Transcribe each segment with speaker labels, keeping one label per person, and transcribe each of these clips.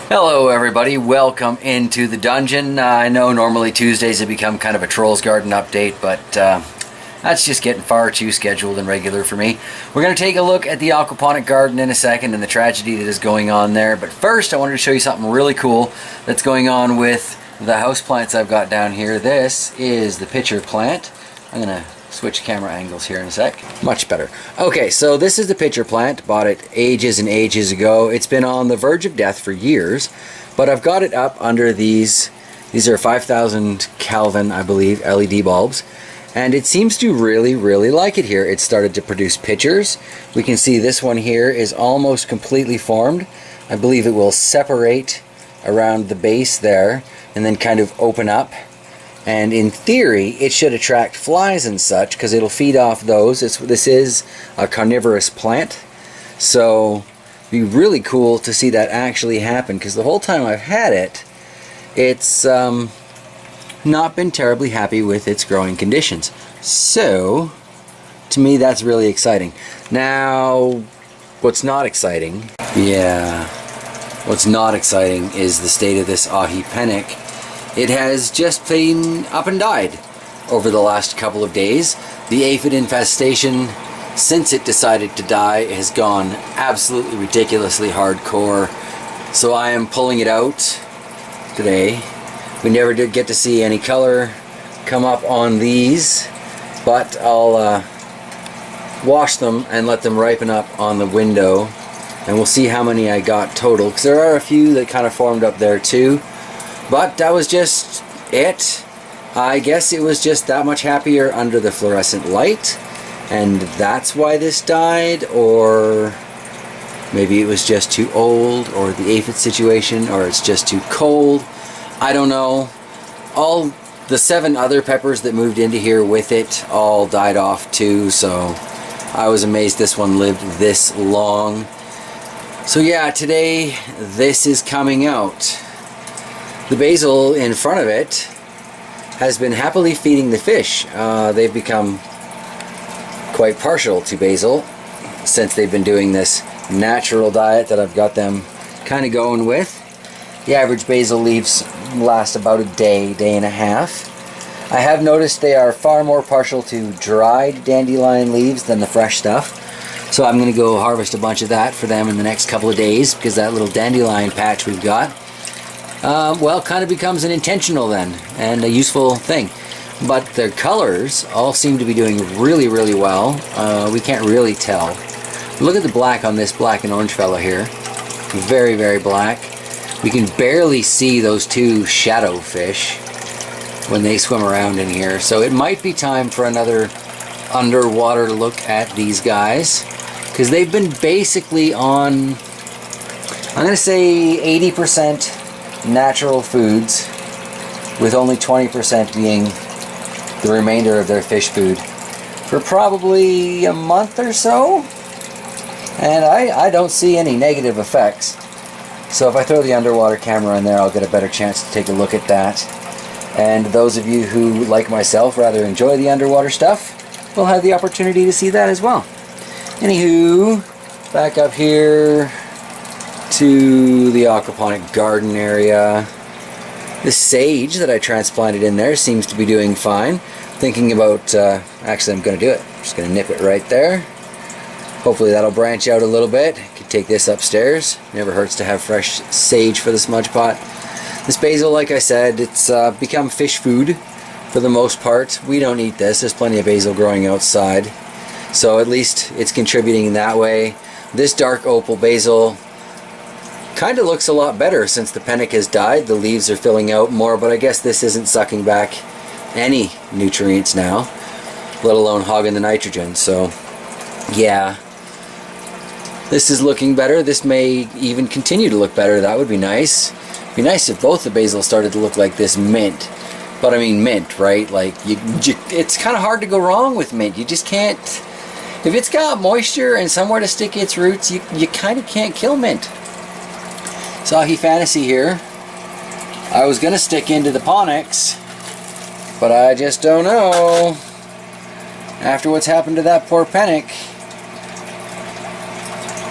Speaker 1: Hello everybody, welcome into the dungeon. I know normally Tuesdays have become kind of a Trolls Garden update, but that's just getting far too scheduled and regular for me. We're going to take a look at the aquaponic garden in a second and the tragedy that is going on there. But first I wanted to show you something really cool that's going on with the house plants I've got down here. This is the pitcher plant. I'm going to switch camera angles here in a sec. Much better. Okay, so this is the pitcher plant. Bought it ages and ages ago. It's been on the verge of death for years, but I've got it up under these are 5,000 Kelvin, I believe, LED bulbs, and it seems to really like it here. It started to produce pitchers. We can see this one here is almost completely formed. I believe it will separate around the base there and then kind of open up. And in theory, it should attract flies and such because it'll feed off those. This is a carnivorous plant, so it'd be really cool to see that actually happen, because the whole time I've had it, it's not been terribly happy with its growing conditions. So, to me, that's really exciting. Now, what's not exciting? What's not exciting is the state of this Aji Penec. It has just been up and died over the last couple of days. The aphid infestation, since it decided to die, has gone absolutely ridiculously hardcore. So I am pulling it out today. We never did get to see any color come up on these, but I'll wash them and let them ripen up on the window, and we'll see how many I got total, because there are a few that kind of formed up there too. But that was just it. I guess it was just that much happier under the fluorescent light, and that's why this died, or maybe it was just too old, or the aphid situation, or it's just too cold. I don't know. All the 7 other peppers that moved into here with it all died off too, so I was amazed this one lived this long. So yeah, today this is coming out. The basil in front of it has been happily feeding the fish. They've become quite partial to basil since they've been doing this natural diet that I've got them kind of going with. The average basil leaves last about a day and a half. I have noticed they are far more partial to dried dandelion leaves than the fresh stuff. So I'm going to go harvest a bunch of that for them in the next couple of days, because that little dandelion patch we've got, well, kind of becomes an intentional then, and a useful thing. But their colors all seem to be doing really well. We can't really tell. Look at the black on this black and orange fella here. Very black. We can barely see those 2 shadow fish when they swim around in here. So it might be time for another underwater look at these guys, because they've been basically on, I'm going to say 80% natural foods, with only 20% being the remainder of their fish food, for probably a month or so, and I don't see any negative effects. So if I throw the underwater camera in there, I'll get a better chance to take a look at that, and those of you who, like myself, rather enjoy the underwater stuff will have the opportunity to see that as well. Anywho, back up here to the aquaponic garden area. The sage that I transplanted in there seems to be doing fine. Thinking about, actually I'm going to do it. I'm just going to nip it right there. Hopefully that'll branch out a little bit. Could take this upstairs. Never hurts to have fresh sage for the smudge pot. This basil, like I said, it's become fish food for the most part. We don't eat this. There's plenty of basil growing outside, so at least it's contributing in that way. This dark opal basil kind of looks a lot better since the Penec has died. The leaves are filling out more, but I guess this isn't sucking back any nutrients now, let alone hogging the nitrogen. So yeah, this is looking better. This may even continue to look better. That would be nice. It'd be nice if both the basil started to look like this mint. But I mean mint, right? Like it's kind of hard to go wrong with mint. You just can't. If it's got moisture and somewhere to stick its roots, you kind of can't kill mint. Aji Fantasy here. I was going to stick into the ponics, but I just don't know. After what's happened to that poor Penec,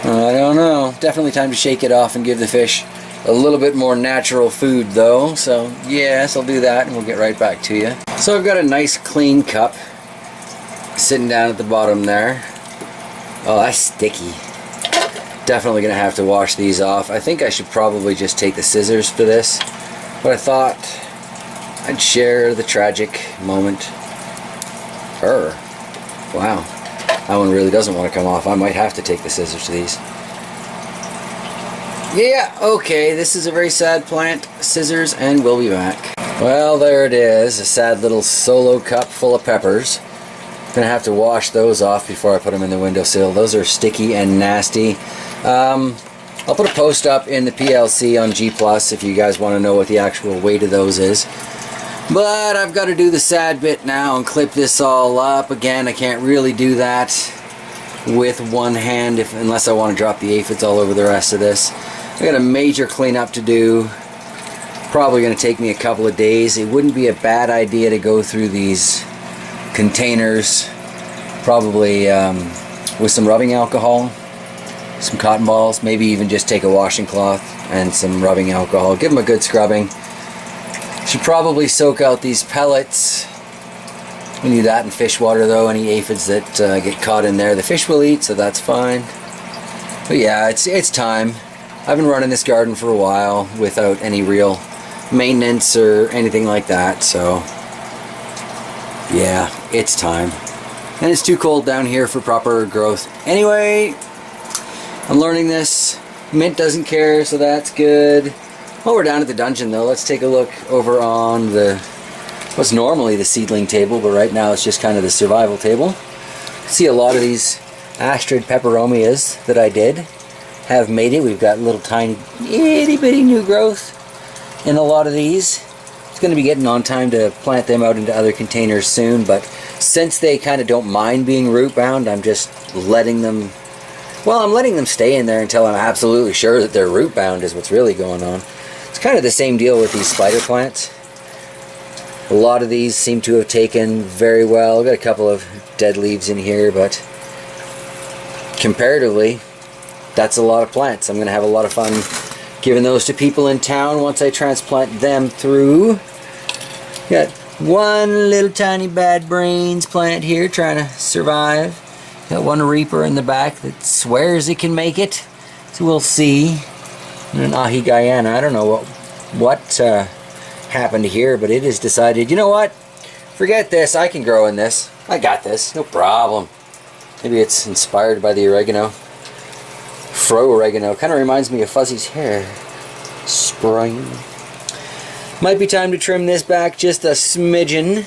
Speaker 1: I don't know. Definitely time to shake it off and give the fish a little bit more natural food though, so yes, I'll do that and we'll get right back to you. So I've got a nice clean cup sitting down at the bottom there. Oh, that's sticky. Definitely gonna have to wash these off. I think I should probably just take the scissors for this, but I thought I'd share the tragic moment. Wow, that one really doesn't want to come off. I might have to take the scissors to these. Yeah, okay, this is a very sad plant. Scissors, and we'll be back. Well, there it is, a sad little solo cup full of peppers. Gonna have to wash those off before I put them in the windowsill. Those are sticky and nasty. I'll put a post up in the PLC on G+ if you guys want to know what the actual weight of those is. But I've got to do the sad bit now and clip this all up. Again, I can't really do that with one hand unless I want to drop the aphids all over the rest of this. I got a major cleanup to do. Probably going to take me a couple of days. It wouldn't be a bad idea to go through these containers, probably with some rubbing alcohol, some cotton balls, maybe even just take a washing cloth and some rubbing alcohol. Give them a good scrubbing. Should probably soak out these pellets. We do that in fish water though. Any aphids that get caught in there, the fish will eat, so that's fine. But yeah, it's time. I've been running this garden for a while without any real maintenance or anything like that, so yeah, it's time. And it's too cold down here for proper growth. Anyway, I'm learning this. Mint doesn't care, so that's good. While we're down at the dungeon though, let's take a look over on what's normally the seedling table, but right now it's just kind of the survival table. See a lot of these astrid peperomias that I did have made it. We've got little tiny itty bitty new growth in a lot of these. It's going to be getting on time to plant them out into other containers soon, but since they kind of don't mind being root bound, I'm just letting them, well, I'm letting them stay in there until I'm absolutely sure that they're root bound is what's really going on. It's kind of the same deal with these spider plants. A lot of these seem to have taken very well. I've got a couple of dead leaves in here, but comparatively, that's a lot of plants. I'm going to have a lot of fun giving those to people in town once I transplant them through. Got one little tiny bad brains plant here trying to survive. Got one reaper in the back that swears it can make it. So we'll see. And an Aji Guyana. I don't know what happened here, but it has decided, you know what? Forget this. I can grow in this. I got this. No problem. Maybe it's inspired by the oregano. Fro oregano. Kind of reminds me of Fuzzy's hair. Spring. Might be time to trim this back just a smidgen.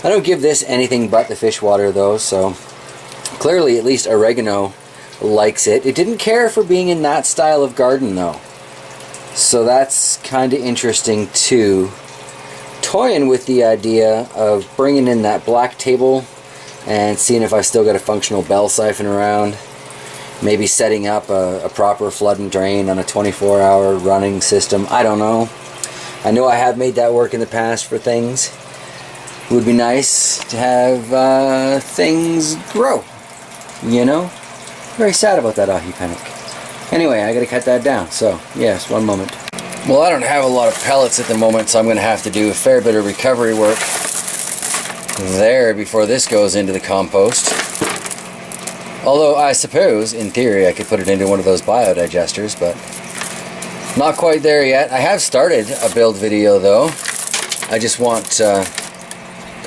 Speaker 1: I don't give this anything but the fish water though, so clearly at least oregano likes it. It didn't care for being in that style of garden though. So that's kind of interesting too. Toying with the idea of bringing in that black table and seeing if I still got a functional bell siphon around. Maybe setting up a proper flood and drain on a 24-hour running system. I don't know. I know I have made that work in the past for things. It would be nice to have things grow, you know? Very sad about that Aji Penec. Anyway, I gotta cut that down, so yes, one moment. Well, I don't have a lot of pellets at the moment, so I'm gonna have to do a fair bit of recovery work there before this goes into the compost. Although I suppose, in theory, I could put it into one of those biodigesters, but not quite there yet. I have started a build video though. I just want the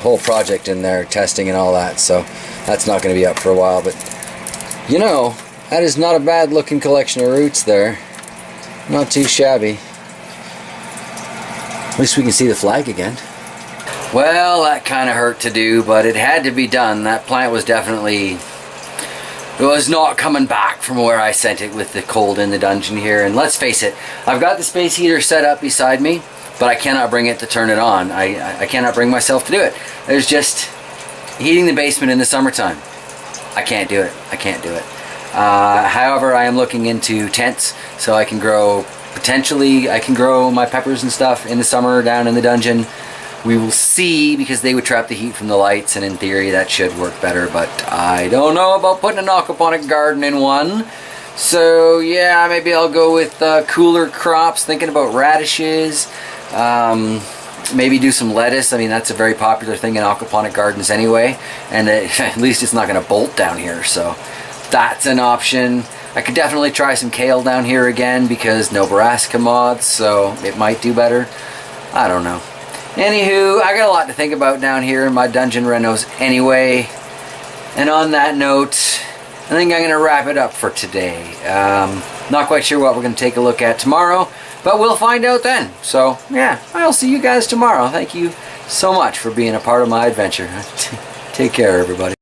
Speaker 1: whole project in there, testing and all that, so that's not going to be up for a while, but you know, that is not a bad looking collection of roots there. Not too shabby. At least we can see the flag again. Well, that kind of hurt to do, but it had to be done. That plant was definitely... it was not coming back from where I sent it with the cold in the dungeon here. And let's face it, I've got the space heater set up beside me, but I cannot bring it to turn it on. I cannot bring myself to do it. There's just heating the basement in the summertime. I can't do it. I can't do it. However, I am looking into tents so I can grow, potentially I can grow my peppers and stuff in the summer down in the dungeon. We will see, because they would trap the heat from the lights, and in theory that should work better, but I don't know about putting an aquaponic garden in one. So yeah, maybe I'll go with cooler crops, thinking about radishes, maybe do some lettuce. I mean, that's a very popular thing in aquaponic gardens anyway, and at least it's not going to bolt down here, so that's an option. I could definitely try some kale down here again because no brassica moths, so it might do better. I don't know. Anywho, I got a lot to think about down here in my dungeon renos anyway. And on that note, I think I'm going to wrap it up for today. Not quite sure what we're going to take a look at tomorrow, but we'll find out then. So, yeah, I'll see you guys tomorrow. Thank you so much for being a part of my adventure. Take care, everybody.